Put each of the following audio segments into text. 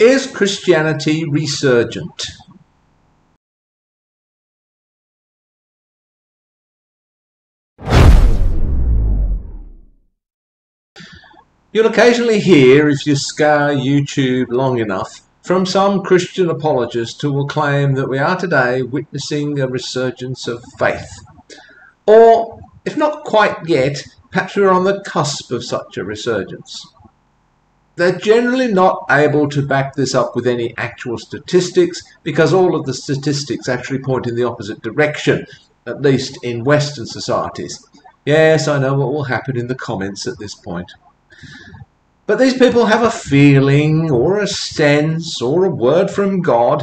Is Christianity resurgent? You'll occasionally hear, if you scour YouTube long enough, from some Christian apologists who will claim that we are today witnessing a resurgence of faith. Or, if not quite yet, perhaps we're on the cusp of such a resurgence. They're generally not able to back this up with any actual statistics, because all of the statistics actually point in the opposite direction, at least in Western societies. Yes, I know what will happen in the comments at this point. But these people have a feeling, or a sense, or a word from God,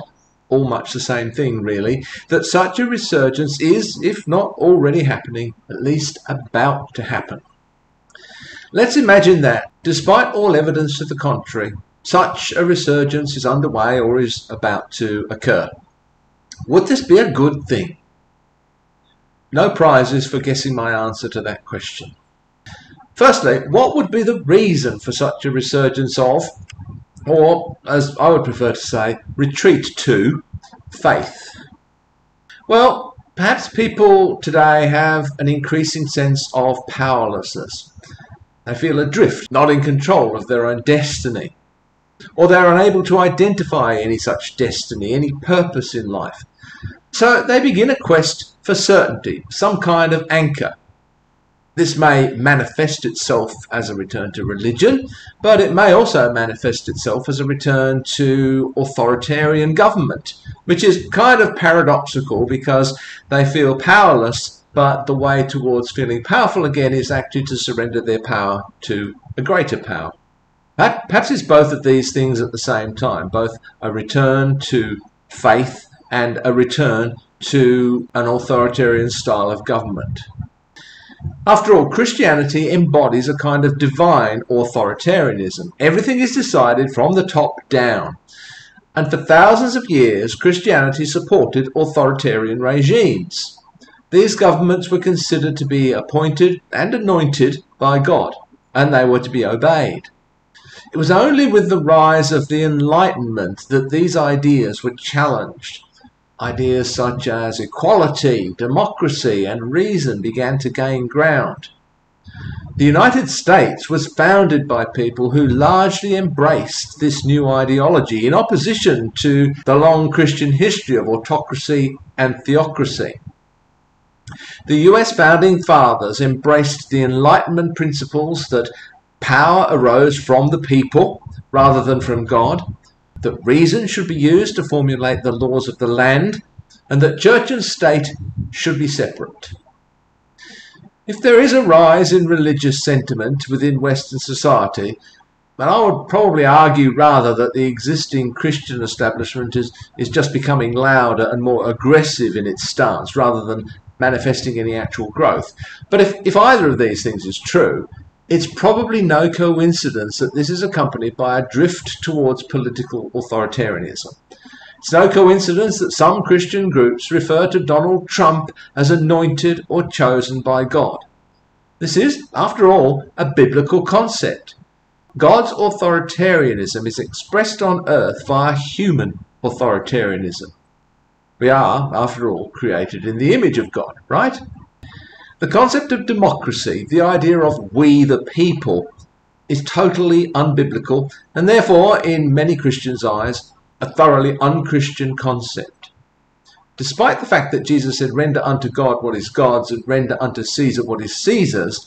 all much the same thing really, that such a resurgence is, if not already happening, at least about to happen. Let's imagine that, despite all evidence to the contrary, such a resurgence is underway or is about to occur. Would this be a good thing? No prizes for guessing my answer to that question. Firstly, what would be the reason for such a resurgence of, or as I would prefer to say, retreat to, faith? Well, perhaps people today have an increasing sense of powerlessness. They feel adrift, not in control of their own destiny, or they're unable to identify any such destiny, any purpose in life. So they begin a quest for certainty, some kind of anchor. This may manifest itself as a return to religion, but it may also manifest itself as a return to authoritarian government, which is kind of paradoxical because they feel powerless, but the way towards feeling powerful again is actually to surrender their power to a greater power. Perhaps it's both of these things at the same time, both a return to faith and a return to an authoritarian style of government. After all, Christianity embodies a kind of divine authoritarianism. Everything is decided from the top down. And for thousands of years, Christianity supported authoritarian regimes. These governments were considered to be appointed and anointed by God, and they were to be obeyed. It was only with the rise of the Enlightenment that these ideas were challenged. Ideas such as equality, democracy, and reason began to gain ground. The United States was founded by people who largely embraced this new ideology in opposition to the long Christian history of autocracy and theocracy. The US founding fathers embraced the Enlightenment principles that power arose from the people rather than from God, that reason should be used to formulate the laws of the land, and that church and state should be separate. If there is a rise in religious sentiment within Western society, then I would probably argue rather that the existing Christian establishment is just becoming louder and more aggressive in its stance rather than manifesting any actual growth. But if either of these things is true, it's probably no coincidence that this is accompanied by a drift towards political authoritarianism. It's no coincidence that some Christian groups refer to Donald Trump as anointed or chosen by God. This is, after all, a biblical concept. God's authoritarianism is expressed on earth via human authoritarianism. We are, after all, created in the image of God, right? The concept of democracy, the idea of we the people, is totally unbiblical and therefore, in many Christians' eyes, a thoroughly unchristian concept. Despite the fact that Jesus said, "Render unto God what is God's and render unto Caesar what is Caesar's,"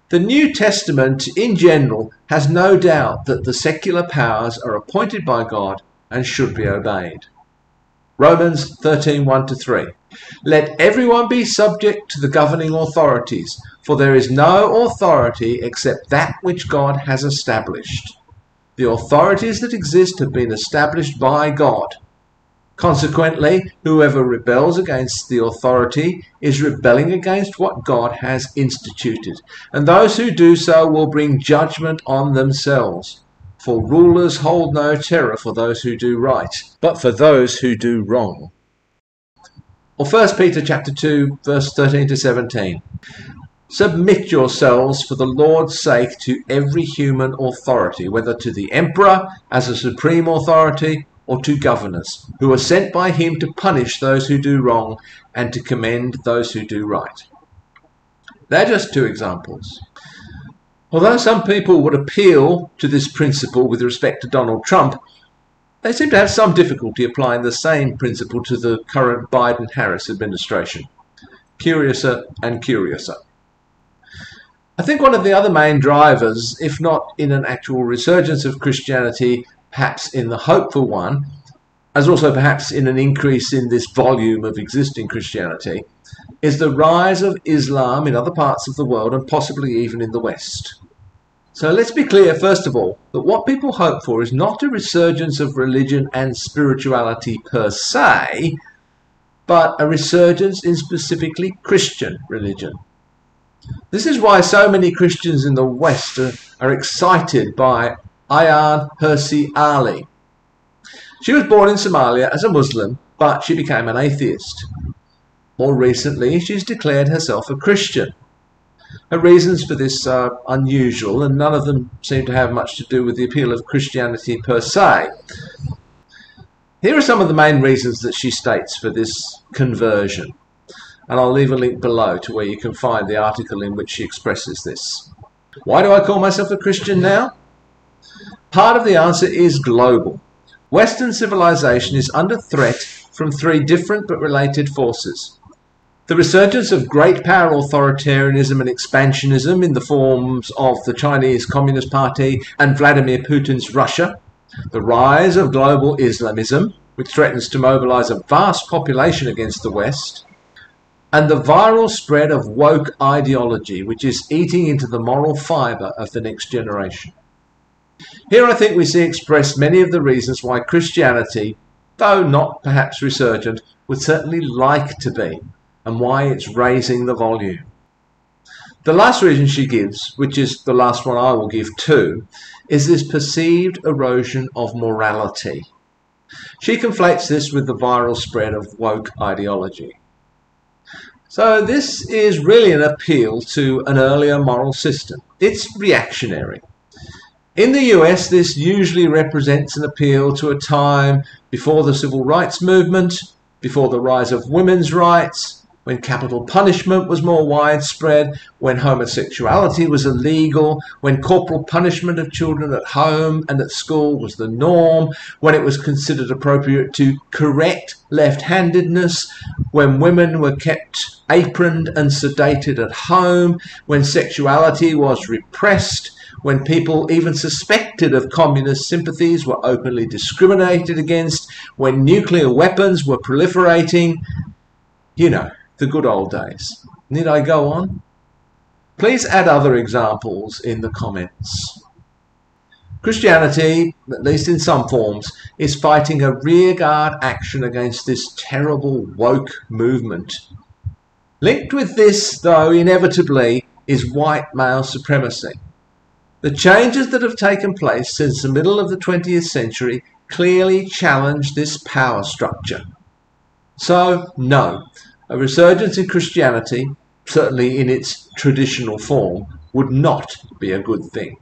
the New Testament in general has no doubt that the secular powers are appointed by God and should be obeyed. Romans 13:1-3. Let everyone be subject to the governing authorities, for there is no authority except that which God has established. The authorities that exist have been established by God. Consequently, whoever rebels against the authority is rebelling against what God has instituted, and those who do so will bring judgment on themselves. For rulers hold no terror for those who do right, but for those who do wrong. Or 1 Peter chapter 2, verse 13-17. Submit yourselves for the Lord's sake to every human authority, whether to the emperor as a supreme authority or to governors, who are sent by him to punish those who do wrong and to commend those who do right. They're just two examples. Although some people would appeal to this principle with respect to Donald Trump, they seem to have some difficulty applying the same principle to the current Biden-Harris administration. Curiouser and curiouser. I think one of the other main drivers, if not in an actual resurgence of Christianity, perhaps in the hopeful one, as also perhaps in an increase in this volume of existing Christianity, is the rise of Islam in other parts of the world and possibly even in the West. So let's be clear, first of all, that what people hope for is not a resurgence of religion and spirituality per se, but a resurgence in specifically Christian religion. This is why so many Christians in the West are excited by Ayaan Hirsi Ali. She was born in Somalia as a Muslim, but she became an atheist. More recently, she's declared herself a Christian. Her reasons for this are unusual, and none of them seem to have much to do with the appeal of Christianity per se. Here are some of the main reasons that she states for this conversion, and I'll leave a link below to where you can find the article in which she expresses this. Why do I call myself a Christian now? Part of the answer is global. Western civilization is under threat from three different but related forces. The resurgence of great power authoritarianism and expansionism in the forms of the Chinese Communist Party and Vladimir Putin's Russia. The rise of global Islamism, which threatens to mobilize a vast population against the West. And the viral spread of woke ideology, which is eating into the moral fibre of the next generation. Here I think we see expressed many of the reasons why Christianity, though not perhaps resurgent, would certainly like to be, and why it's raising the volume. The last reason she gives, which is the last one I will give too, is this perceived erosion of morality. She conflates this with the viral spread of woke ideology. So this is really an appeal to an earlier moral system. It's reactionary. In the US, this usually represents an appeal to a time before the civil rights movement, before the rise of women's rights, when capital punishment was more widespread, when homosexuality was illegal, when corporal punishment of children at home and at school was the norm, when it was considered appropriate to correct left-handedness, when women were kept aproned and sedated at home, when sexuality was repressed, when people even suspected of communist sympathies were openly discriminated against, when nuclear weapons were proliferating. You know, the good old days. Need I go on? Please add other examples in the comments. Christianity, at least in some forms, is fighting a rearguard action against this terrible woke movement. Linked with this, though, inevitably, is white male supremacy. The changes that have taken place since the middle of the 20th century clearly challenge this power structure. So, no, a resurgence in Christianity, certainly in its traditional form, would not be a good thing.